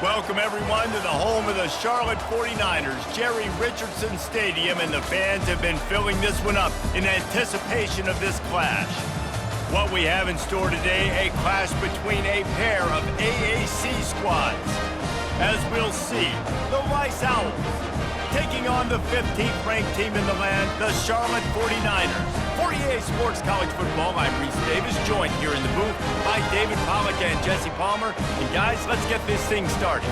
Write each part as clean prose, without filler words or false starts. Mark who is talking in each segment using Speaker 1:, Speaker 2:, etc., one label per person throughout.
Speaker 1: Welcome, everyone, to the home of the Charlotte 49ers, Jerry Richardson Stadium, and the fans have been filling this one up in anticipation of this clash. What we have in store today, a clash between a pair of AAC squads. As we'll see, the Rice Owls taking on the 15th ranked team in the land, the Charlotte 49ers. For EA Sports College Football, I'm Reese Davis, joined here in the booth by David Pollack and Jesse Palmer. And guys, let's get this thing started.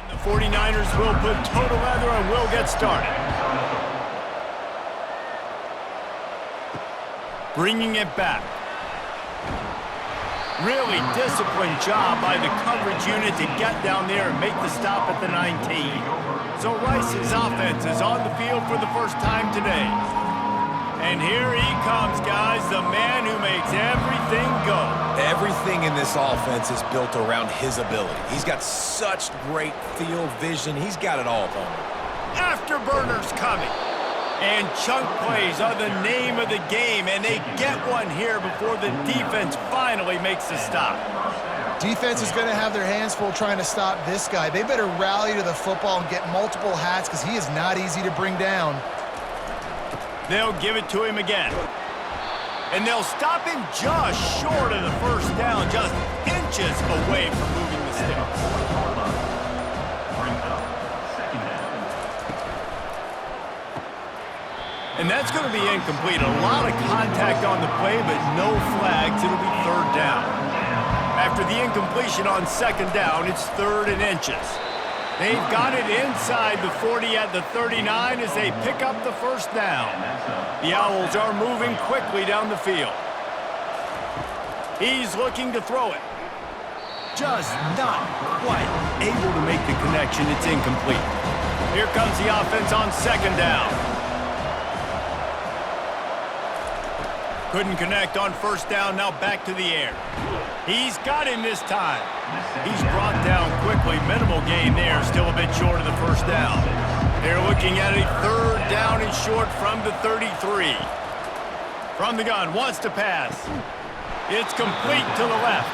Speaker 1: And the 49ers will put total leather and we'll get started. Bringing it back. Really disciplined job by the coverage unit to get down there and make the stop at the 19. So Rice's offense is on the field for the first time today. And here he comes, guys, the man who makes everything go.
Speaker 2: Everything in this offense is built around his ability. He's got such great field vision. He's got it all, opponent.
Speaker 1: Afterburners coming. And chunk plays are the name of the game, and they get one here before the defense finally makes the stop.
Speaker 3: Defense is going to have their hands full trying to stop this guy. They better rally to the football and get multiple hats because he is not easy to bring down.
Speaker 1: They'll give it to him again. And they'll stop him just short of the first down, just inches away from moving the sticks. And that's going to be incomplete. A lot of contact on the play, but no flags. It'll be third down. After the incompletion on second down, it's 3rd and inches. They've got it inside the 40 at the 39 as they pick up the first down. The Owls are moving quickly down the field. He's looking to throw it. Just not quite able to make the connection. It's incomplete. Here comes the offense on second down. Couldn't connect on first down, now back to the air. He's got him this time. He's brought down quickly. Minimal gain there, still a bit short of the first down. They're looking at a 3rd down and short from the 33. From the gun, wants to pass. It's complete to the left.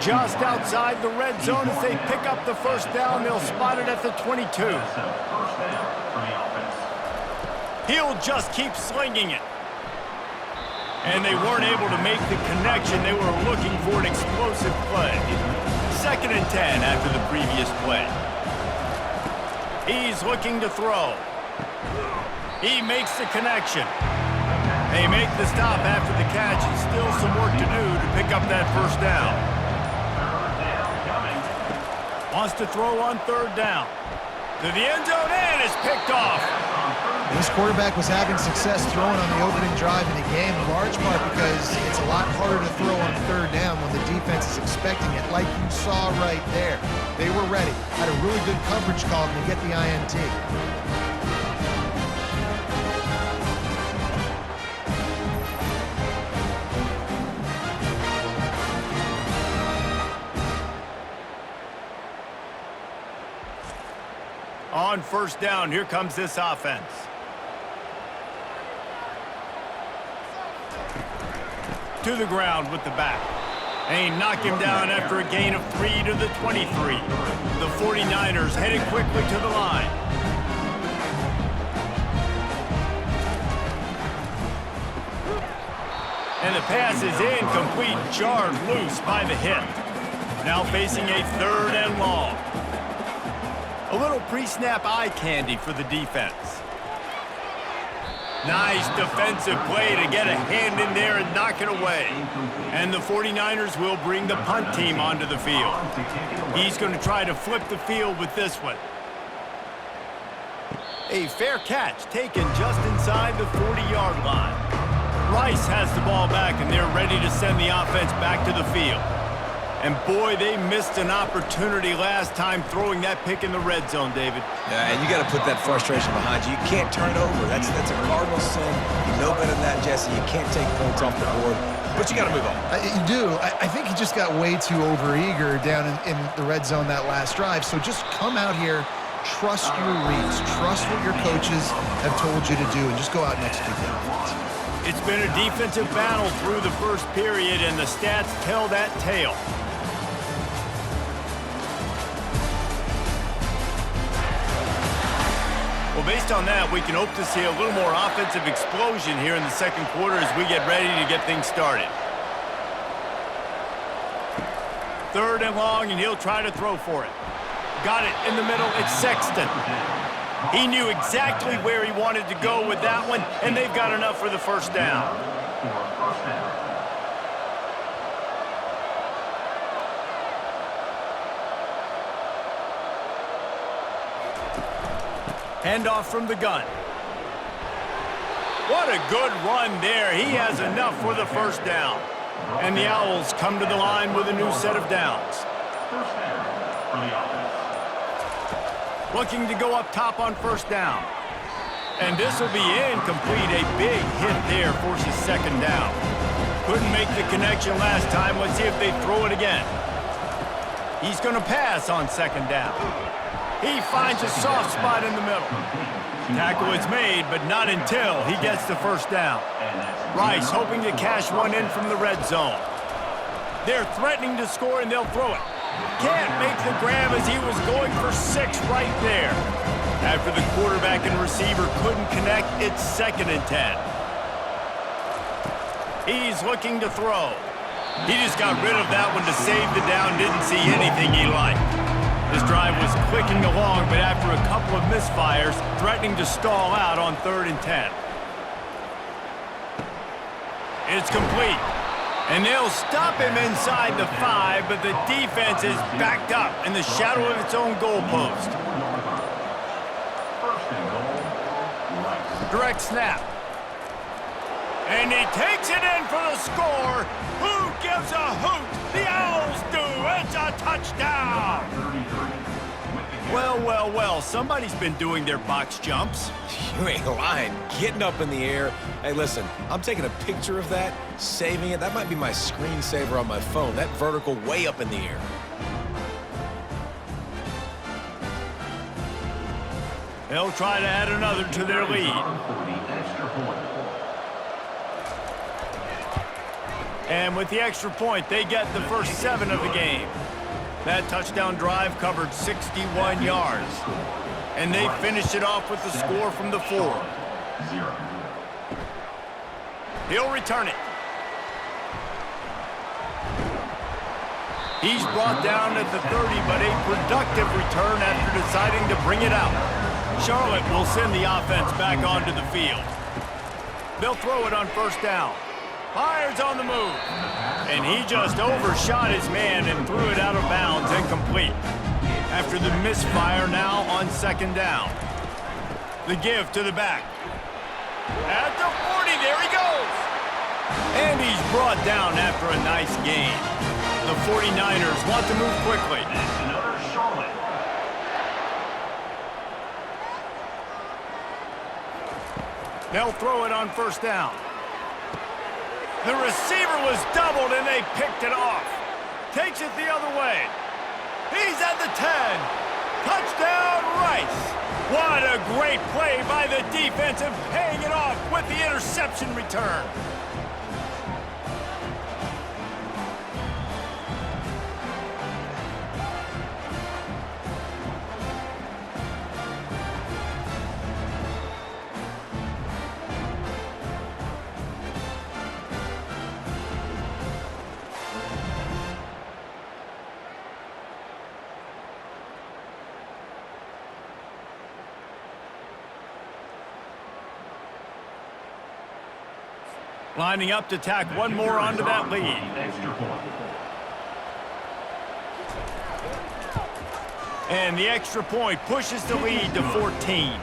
Speaker 1: Just outside the red zone as they pick up the first down. They'll spot it at the 22. He'll just keep slinging it. And they weren't able to make the connection. They were looking for an explosive play. 2nd and 10 after the previous play. He's looking to throw. He makes the connection. They make the stop after the catch, and still some work to do to pick up that first down. Wants to throw on 3rd down. To the end zone, and is picked off.
Speaker 3: This quarterback was having success throwing on the opening drive in the game, in large part because it's a lot harder to throw on 3rd down when the defense is expecting it, like you saw right there. They were ready, had a really good coverage call to get the INT.
Speaker 1: On first down, here comes this offense. To the ground with the back. They knock him down after a gain of 3 to the 23. The 49ers headed quickly to the line. And the pass is incomplete, jarred loose by the hit. Now facing a 3rd and long. A little pre-snap eye candy for the defense. Nice defensive play to get a hand in there and knock it away. And the 49ers will bring the punt team onto the field. He's going to try to flip the field with this one. A fair catch taken just inside the 40-yard line. Rice has the ball back, and they're ready to send the offense back to the field. And boy, they missed an opportunity last time throwing that pick in the red zone, David.
Speaker 2: Yeah, and you got to put that frustration behind you. You can't turn it over. That's a cardinal sin. You know better than that, Jesse. You can't take points off the board, but you got to move on.
Speaker 3: You do. I think he just got way too overeager down in the red zone that last drive. So just come out here trust your reads. Trust what your coaches have told you to do, and just go out and execute the offense.
Speaker 1: It's been a defensive battle through the first period, and the stats tell that tale. Well, based on that, we can hope to see a little more offensive explosion here in the second quarter as we get ready to get things started. 3rd and long, and he'll try to throw for it. Got it in the middle. It's Sexton. He knew exactly where he wanted to go with that one, and they've got enough for the first down. Handoff from the gun. What a good run there. He has enough for the first down. And the Owls come to the line with a new set of downs. Looking to go up top on first down. And this will be incomplete. A big hit there forces second down. Couldn't make the connection last time. Let's see if they throw it again. He's going to pass on second down. He finds a soft spot in the middle. Tackle is made, but not until he gets the first down. Rice hoping to cash one in from the red zone. They're threatening to score, and they'll throw it. Can't make the grab as he was going for 6 right there. After the quarterback and receiver couldn't connect, it's 2nd and 10. He's looking to throw. He just got rid of that one to save the down, didn't see anything he liked. This drive was clicking along, but after a couple of misfires, threatening to stall out on 3rd and 10. It's complete. And they'll stop him inside the 5, but the defense is backed up in the shadow of its own goalpost. Direct snap. And he takes it in for the score. Who gives a hoot? The Owls do. It's a touchdown. Well, well, well, somebody's been doing their box jumps.
Speaker 2: You ain't lying. Getting up in the air. Hey, listen, I'm taking a picture of that, saving it. That might be my screensaver on my phone. That vertical way up in the air.
Speaker 1: They'll try to add another to their lead. And with the extra point, they get the first 7 of the game. That touchdown drive covered 61 yards. And they finished it off with the score from the 4. He'll return it. He's brought down at the 30, but a productive return after deciding to bring it out. Charlotte will send the offense back onto the field. They'll throw it on first down. Fires on the move. And he just overshot his man and threw it out of bounds, incomplete. After the misfire, now on second down. The give to the back. At the 40, there he goes. And he's brought down after a nice gain. The 49ers want to move quickly.
Speaker 4: Another Charlotte.
Speaker 1: They'll throw it on first down. The receiver was doubled, and they picked it off. Takes it the other way. He's at the 10. Touchdown, Rice. What a great play by the defense and paying it off with the interception return. Lining up to tack one more onto that lead. And the extra point pushes the lead to 14.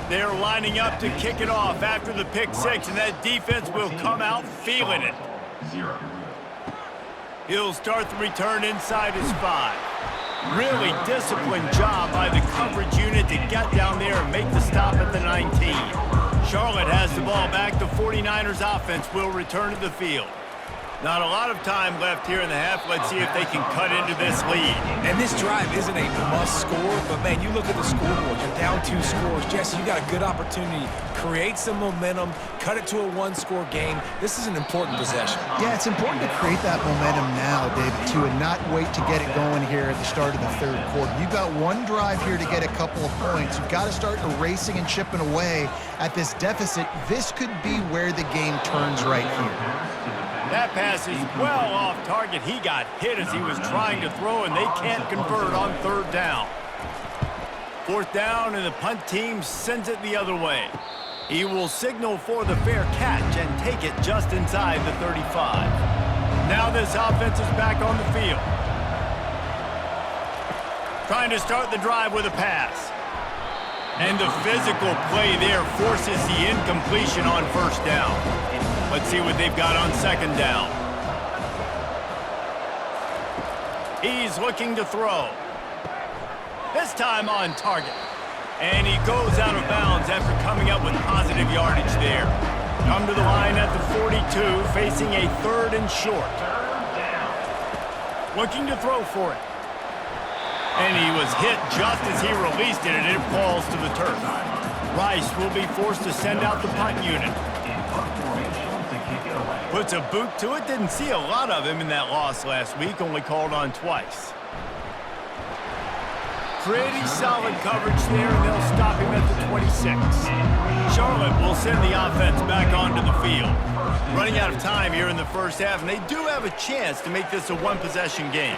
Speaker 1: They're lining up to kick it off after the pick 6, and that defense will come out feeling it. He'll start the return inside his 5. Really disciplined job by the coverage unit to get down there and make the stop at the 19. Charlotte has the ball back. The 49ers offense will return to the field. Not a lot of time left here in the half. Let's see if they can cut into this lead.
Speaker 2: And this drive isn't a must score, but man, you look at the scoreboard, you're down 2 scores. Jesse, you got a good opportunity. Create some momentum, cut it to a 1-score game. This is an important possession.
Speaker 3: Yeah, it's important to create that momentum now, David, too, and not wait to get it going here at the start of the third quarter. You've got one drive here to get a couple of points. You've got to start erasing and chipping away at this deficit. This could be where the game turns right here.
Speaker 1: That pass is well off target. He got hit as he was trying to throw, and they can't convert on third down. Fourth down, and the punt team sends it the other way. He will signal for the fair catch and take it just inside the 35. Now this offense is back on the field. Trying to start the drive with a pass. And the physical play there forces the incompletion on first down. Let's see what they've got on second down. He's looking to throw. This time on target. And he goes out of bounds after coming up with positive yardage there. Come to the line at the 42, facing a 3rd and short. Looking to throw for it. And he was hit just as he released it, and it falls to the turf. Rice will be forced to send out the punt unit. Puts a boot to it. Didn't see a lot of him in that loss last week, only called on twice. Pretty solid coverage there, and they'll stop him at the 26. Charlotte will send the offense back onto the field. Running out of time here in the first half, and they do have a chance to make this a one-possession game.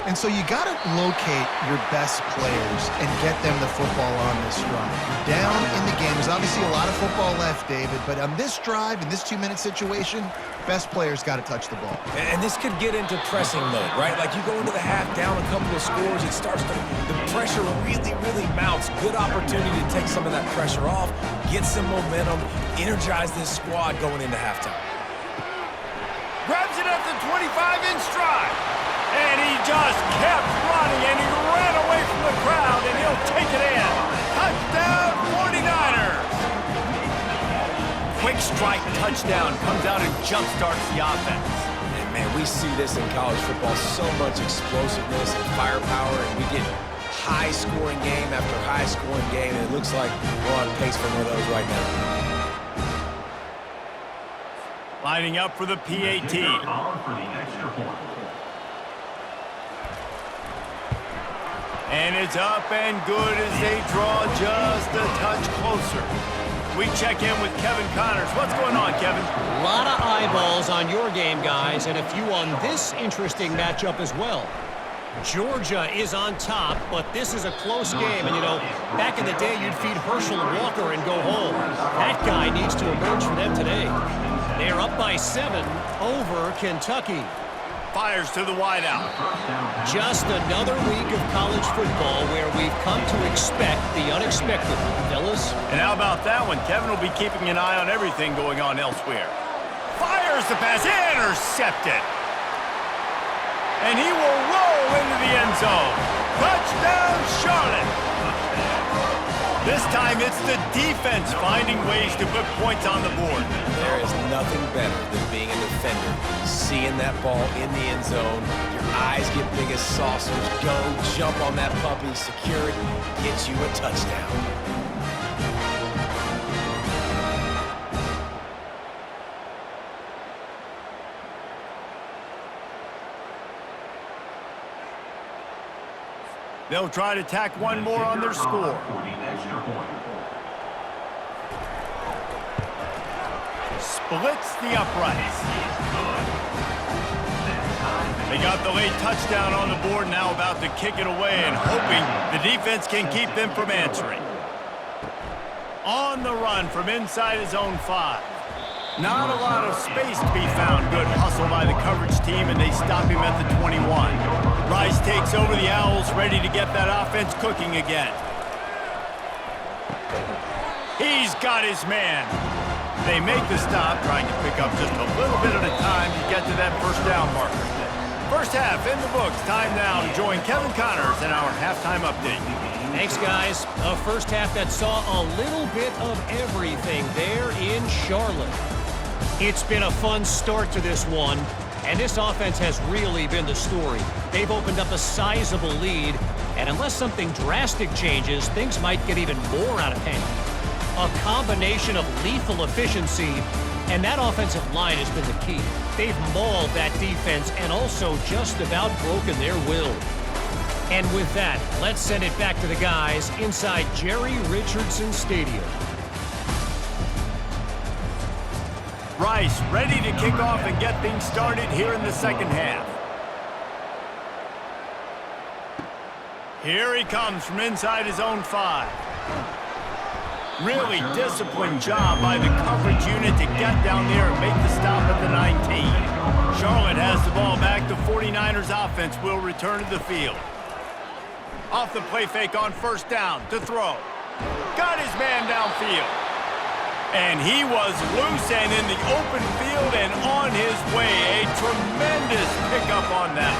Speaker 3: And so you got to locate your best players and get them the football on this drive. You're down in the game. There's obviously a lot of football left, David, but on this drive, in this 2-minute situation, best players got to touch the ball.
Speaker 2: And this could get into pressing mode, right? Like you go into the half down a couple of scores, it starts to, the pressure really mounts. Good opportunity to take some of that pressure off, get some momentum, energize this squad going into halftime.
Speaker 1: Grabs it at the 25 in stride. And he just kept running, and he ran away from the crowd, and he'll take it in. Touchdown, 49ers. Quick strike touchdown comes out and jumpstarts the offense.
Speaker 2: And man, we see this in college football, so much explosiveness and firepower, and we get high-scoring game after high-scoring game, and it looks like we're on pace for one of those right now.
Speaker 1: Lining up for the PAT. And it's up and good as they draw just a touch closer. We check in with Kevin Connors. What's going on, Kevin?
Speaker 4: A lot of eyeballs on your game, guys, and a few on this interesting matchup as well. Georgia is on top, but this is a close game. And, you know, back in the day, you'd feed Herschel Walker and go home. That guy needs to emerge for them today. They're up by 7 over Kentucky.
Speaker 1: Fires to the wideout.
Speaker 4: Just another week of college football where we've come to expect the unexpected, fellas.
Speaker 1: And how about that one? Kevin will be keeping an eye on everything going on elsewhere. Fires the pass, intercepted. And he will roll into the end zone. Touchdown, Charlotte. This time it's the defense finding ways to put points on the board.
Speaker 2: There is nothing better than being a defender. Seeing that ball in the end zone, your eyes get big as saucers. Go, jump on that puppy, secure it, get you a touchdown.
Speaker 1: They'll try to tack one more on their score. Splits the uprights. They got the late touchdown on the board, now about to kick it away and hoping the defense can keep them from answering. On the run from inside his own 5. Not a lot of space to be found. Good hustle by the coverage team, and they stop him at the 21. Rice takes over the Owls, ready to get that offense cooking again. He's got his man. They make the stop, trying to pick up just a little bit at a time to get to that first down marker. First half in the books. Time now to join Kevin Connors in our halftime update.
Speaker 4: Thanks, guys. A first half that saw a little bit of everything there in Charlotte. It's been a fun start to this one, And this offense has really been the story. They've opened up a sizable lead, and unless something drastic changes, things might get even more out of hand. A combination of lethal efficiency, and that offensive line has been the key. They've mauled that defense and also just about broken their will. And with that, let's send it back to the guys inside Jerry Richardson Stadium.
Speaker 1: Rice ready to kick off and get things started here in the second half. Here he comes from inside his own 5. Really disciplined job by the coverage unit to get down there and make the stop at the 19. Charlotte has the ball back. The 49ers offense will return to the field. Off the play fake on first down to throw. Got his man downfield. And he was loose and in the open field and on his way. A tremendous pickup on that.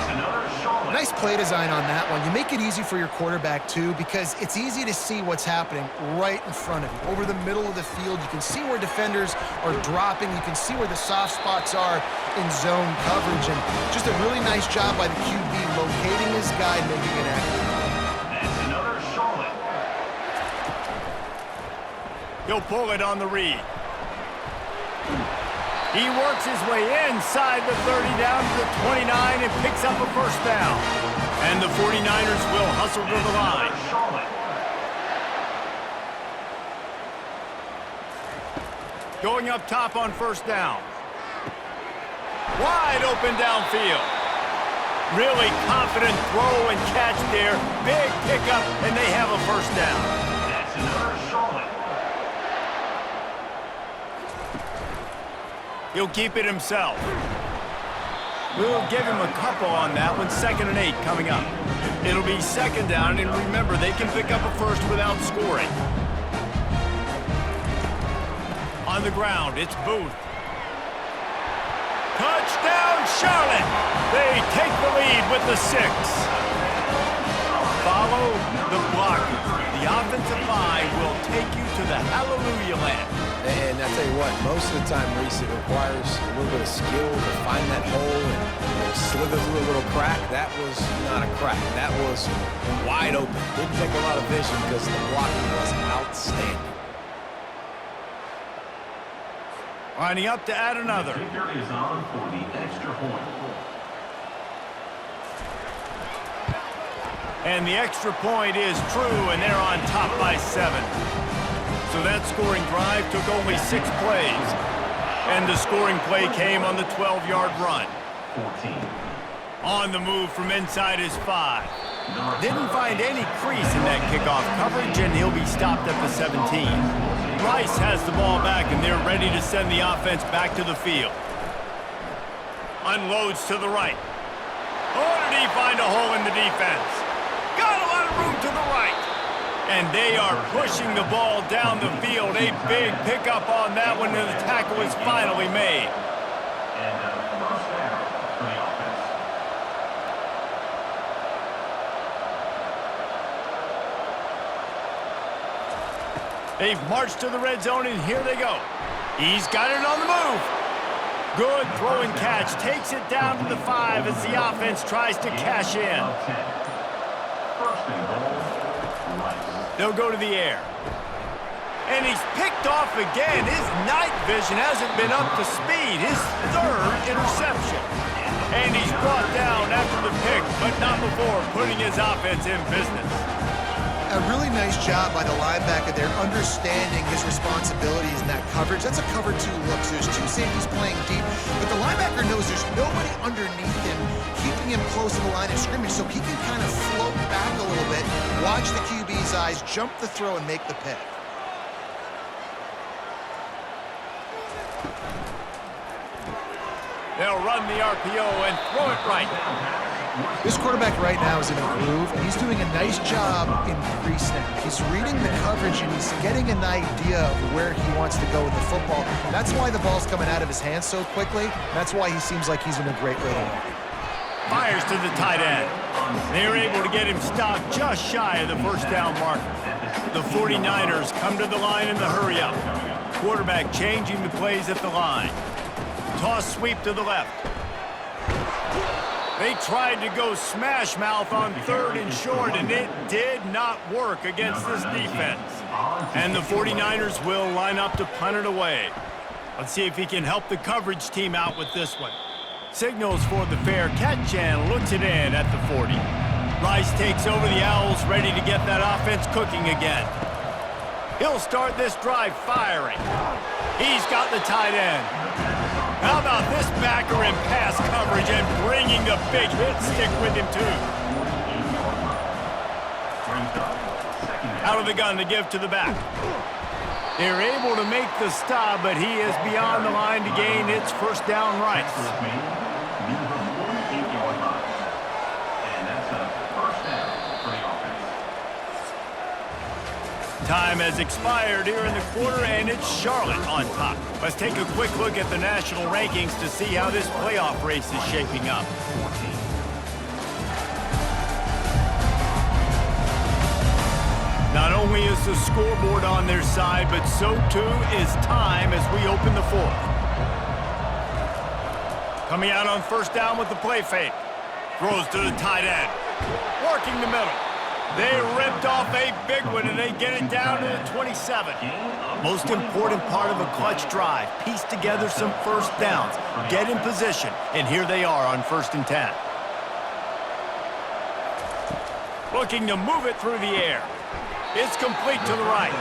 Speaker 3: Nice play design on that one. You make it easy for your quarterback, too, because it's easy to see what's happening right in front of you. Over the middle of the field, you can see where defenders are dropping. You can see where the soft spots are in zone coverage. And just a really nice job by the QB locating his guy, making it accurate.
Speaker 1: He'll pull it on the read. He works his way inside the 30 down to the 29 and picks up a first down. And the 49ers will hustle to the line. Going up top on first down. Wide open downfield. Really confident throw and catch there. Big pickup, and they have a first down. That's another Charlotte. He'll keep it himself. We'll give him a couple on that one. 2nd and 8 coming up. It'll be second down, and remember, they can pick up a first without scoring. On the ground, it's Booth. Touchdown, Charlotte! They take the lead with the 6. Follow the blockers. The offensive line will take you to the hallelujah land.
Speaker 2: And I tell you what, most of the time, Reese, it requires a little bit of skill to find that hole and slither through a little crack. That was not a crack. That was wide open. Didn't take a lot of vision because the blocking was outstanding.
Speaker 1: Lining up to add another.
Speaker 5: The kicker is on for the extra point.
Speaker 1: And the extra point is true, and they're on top by 7. So that scoring drive took only 6 plays. And the scoring play came on the 12-yard run.
Speaker 5: 14.
Speaker 1: On the move from inside his 5. Didn't find any crease in that kickoff coverage, and he'll be stopped at the 17. Rice has the ball back, and they're ready to send the offense back to the field. Unloads to the right. Oh, did he find a hole in the defense? Got a lot of room to the right. And they are pushing the ball down the field. A big pickup on that one, and the tackle is finally made.
Speaker 5: And a first down for the offense.
Speaker 1: They've marched to the red zone, and here they go. He's got it on the move. Good throw and catch. Takes it down to the 5 as the offense tries to cash in.
Speaker 5: First and goal.
Speaker 1: They'll go to the air. And he's picked off again. His night vision hasn't been up to speed. His 3rd interception. And he's brought down after the pick, but not before putting his offense in business.
Speaker 3: A really nice job by the linebacker there, understanding his responsibilities in that coverage. That's a cover 2 look, so there's 2 safeties playing deep, but the linebacker knows there's nobody underneath him, keeping him close to the line of scrimmage, so he can kind of float back a little bit, watch the QB's eyes, jump the throw, and make the pick.
Speaker 1: They'll run the RPO and throw it right.
Speaker 3: This quarterback right now is in a groove, and he's doing a nice job in pre-snap. He's reading the coverage, and he's getting an idea of where he wants to go with the football. That's why the ball's coming out of his hands so quickly. That's why he seems like he's in a great rhythm.
Speaker 1: Fires to the tight end. They're able to get him stopped just shy of the first down marker. The 49ers come to the line in the hurry-up. Quarterback changing the plays at the line. Toss sweep to the left. They tried to go smash mouth on 3rd and short, and it did not work against this defense. And the 49ers will line up to punt it away. Let's see if he can help the coverage team out with this one. Signals for the fair catch and looks it in at the 40. Rice takes over the Owls, ready to get that offense cooking again. He'll start this drive firing. He's got the tight end. How about this backer in pass coverage and bringing the big hit stick with him too? Out of the gun to give to the back. They're able to make the stop, but he is beyond the line to gain its first down Rice. Time has expired here in the quarter, and it's Charlotte on top. Let's take a quick look at the national rankings to see how this playoff race is shaping up. Not only is the scoreboard on their side, but so too is time as we open the 4th. Coming out on first down with the play fake. Throws to the tight end. Working the middle. They ripped off a big one, and they get it down to the 27. Most important part of a clutch drive. Piece together some first downs. Get in position, and here they are on 1st and 10. Looking to move it through the air. It's complete to the right.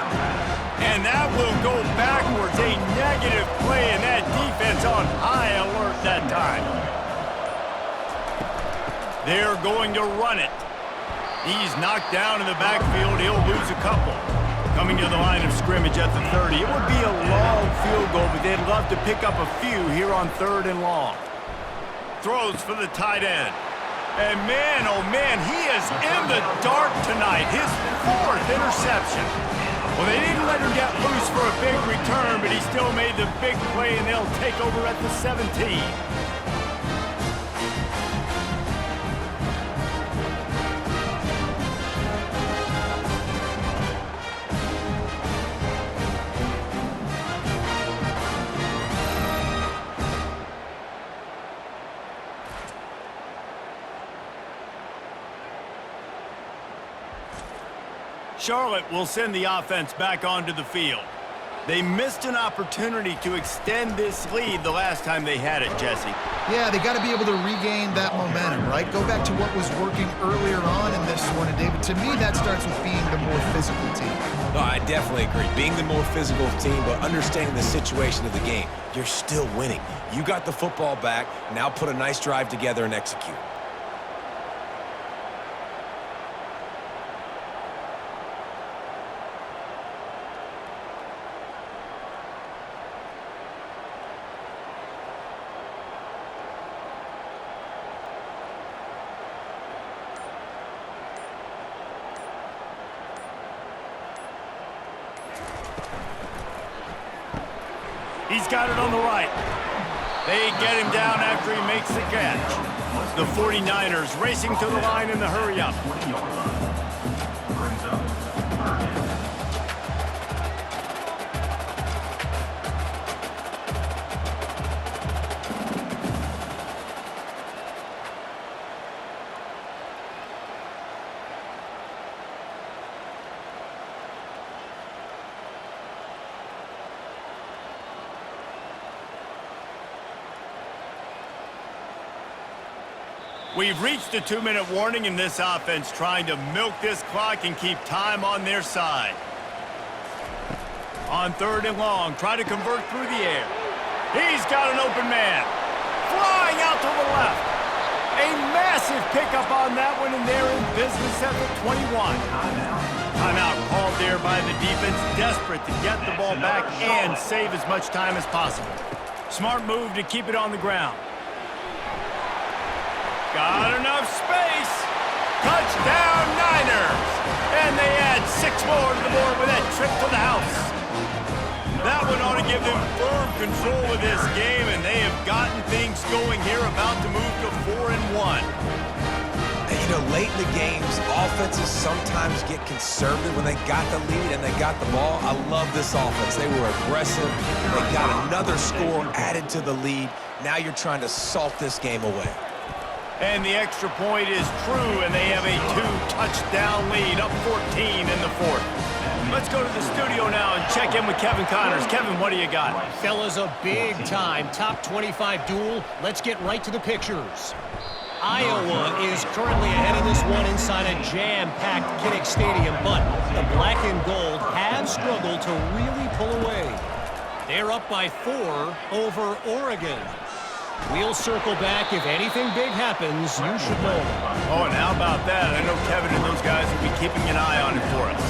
Speaker 1: And that will go backwards. A negative play, and that defense on high alert that time. They're going to run it. He's knocked down in the backfield. He'll lose a couple. Coming to the line of scrimmage at the 30. It would be a long field goal, but they'd love to pick up a few here on 3rd and long. Throws for the tight end. And man, oh man, he is in the dark tonight. His 4th interception. Well, they didn't let him get loose for a big return, but he still made the big play, and they'll take over at the 17. Charlotte will send the offense back onto the field. They missed an opportunity to extend this lead the last time they had it, Jesse.
Speaker 3: Yeah, they got to be able to regain that momentum, right? Go back to what was working earlier on in this one. And David, to me, that starts with being the more physical team.
Speaker 2: No, I definitely agree. Being the more physical team, but understanding the situation of the game. You're still winning. You got the football back. Now put a nice drive together and execute.
Speaker 1: He's got it on the right. They get him down after he makes the catch. The 49ers racing to the line in the hurry-up. We've reached the 2-minute warning in this offense, trying to milk this clock and keep time on their side. On 3rd and long, try to convert through the air. He's got an open man. Flying out to the left. A massive pickup on that one, and they're in business at the 21. Timeout called there by the defense, desperate to get the ball back and save as much time as possible. Smart move to keep it on the ground. Got enough space. Touchdown, Niners. And they add 6 more to the board with that trip to the house. That one ought to give them firm control of this game, and they have gotten things going here, about to move to 4-1.
Speaker 2: And you know, late in the games, offenses sometimes get conservative when they got the lead and they got the ball. I love this offense. They were aggressive. They got another score added to the lead. Now you're trying to salt this game away.
Speaker 1: And the extra point is true, and they have a 2-touchdown lead, up 14 in the fourth. Let's go to the studio now and check in with Kevin Connors. Kevin, what do you got?
Speaker 4: Fellas, a big-time top 25 duel. Let's get right to the pictures. Iowa is currently ahead of this one inside a jam-packed Kinnick Stadium, but the black and gold have struggled to really pull away. They're up by 4 over Oregon. We'll circle back. If anything big happens, you should know.
Speaker 1: Oh, and how about that? I know Kevin and those guys will be keeping an eye on it for us.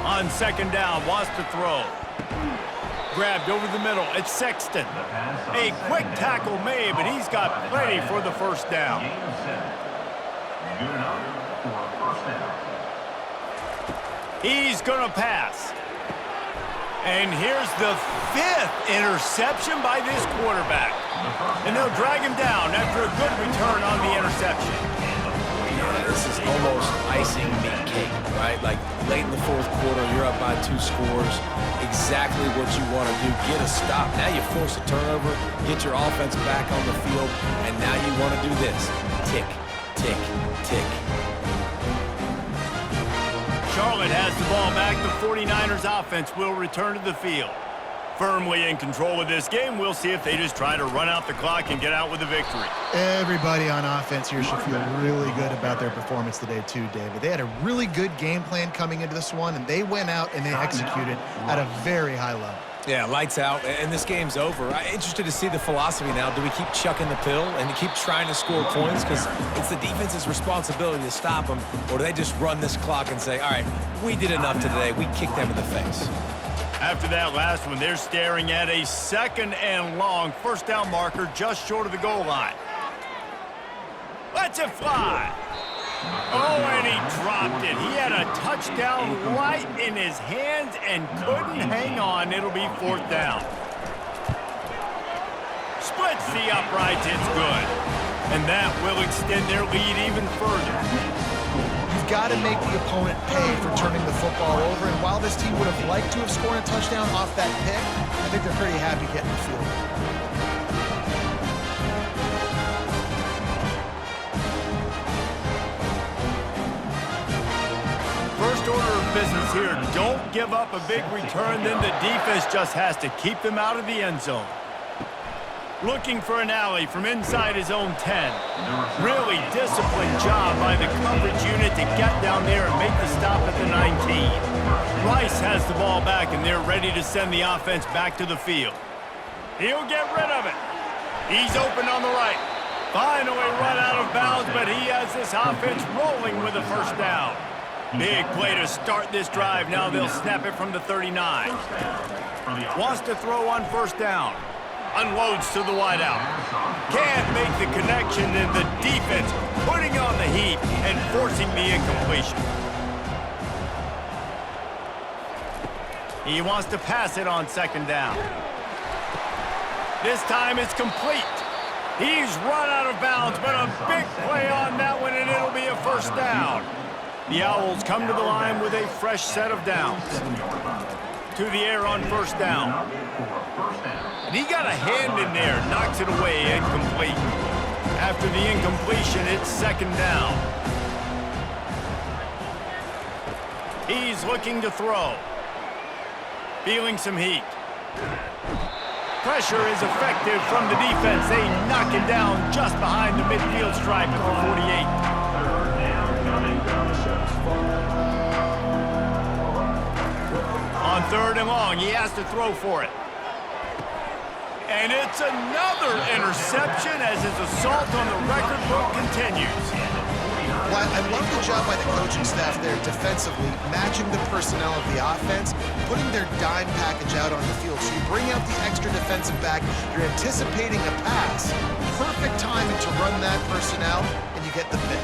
Speaker 1: On second down, wants to throw. Grabbed over the middle. It's Sexton. A quick tackle made, but he's got plenty for the first down. He's going to pass. And here's the 5th interception by this quarterback. And they'll drag him down after a good return on the interception.
Speaker 2: Yeah, this is almost icing meat cake, right? Like late in the fourth quarter, you're up by 2 scores. Exactly what you want to do. Get a stop. Now you force a turnover, get your offense back on the field, and now you want to do this. Tick, tick, tick.
Speaker 1: Charlotte has the ball back. The 49ers offense will return to the field. Firmly in control of this game. We'll see if they just try to run out the clock and get out with a victory.
Speaker 3: Everybody on offense here should feel really good about their performance today too, David. They had a really good game plan coming into this one, and they went out and they executed at a very high level.
Speaker 2: Yeah, lights out, and this game's over. I'm interested to see the philosophy now. Do we keep chucking the pill and keep trying to score points? Because it's the defense's responsibility to stop them, or do they just run this clock and say, all right, we did enough today. We kicked them in the face.
Speaker 1: After that last one, they're staring at a 2nd and long. First down marker just short of the goal line. Lets it fly. Oh, and he dropped it. He had a touchdown right in his hands and couldn't hang on. It'll be 4th down. Splits the uprights. It's good. And that will extend their lead even further.
Speaker 3: You've got to make the opponent pay for turning the football over, and while this team would have liked to have scored a touchdown off that pick, I think they're pretty happy getting the field.
Speaker 1: First order of business here, don't give up a big return, then the defense just has to keep them out of the end zone. Looking for an alley from inside his own 10. Really disciplined job by the coverage unit to get down there and make the stop at the 19. Rice has the ball back, and they're ready to send the offense back to the field. He'll get rid of it. He's open on the right. Finally run out of bounds, but he has this offense rolling with a first down. Big play to start this drive. Now they'll snap it from the 39. Wants to throw on first down. Unloads to the wideout. Can't make the connection, and the defense putting on the heat and forcing the incompletion. He wants to pass it on second down. This time it's complete. He's run out of bounds, but a big play on that one, and it'll be a first down. The Owls come to the line with a fresh set of downs. To the air on first down. And he got a hand in there, knocks it away, incomplete. After the incompletion, it's second down. He's looking to throw. Feeling some heat. Pressure is effective from the defense. They knock him down just behind the midfield stripe at the 48. On third and long, he has to throw for it. And it's another interception as his assault on the record book continues.
Speaker 3: Well, I love the job by the coaching staff there defensively, matching the personnel of the offense, putting their dime package out on the field. So you bring out the extra defensive back, you're anticipating a pass, perfect timing to run that personnel, and you get the pick.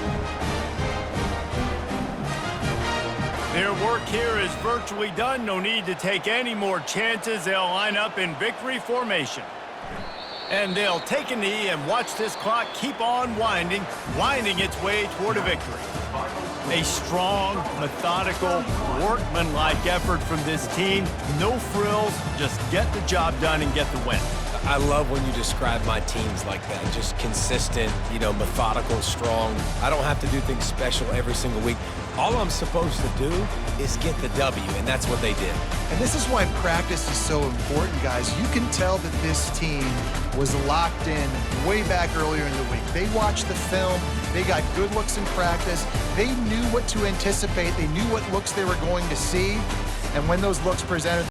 Speaker 1: Their work here is virtually done. No need to take any more chances. They'll line up in victory formation. And they'll take a knee and watch this clock keep on winding its way toward a victory. A strong, methodical, workmanlike effort from this team. No frills, just get the job done and get the win.
Speaker 2: I love when you describe my teams like that. Just consistent, methodical, strong. I don't have to do things special every single week. All I'm supposed to do is get the W, and that's what they did.
Speaker 3: And this is why practice is so important, guys. You can tell that this team was locked in way back earlier in the week. They watched the film. They got good looks in practice. They knew what to anticipate. They knew what looks they were going to see. And when those looks presented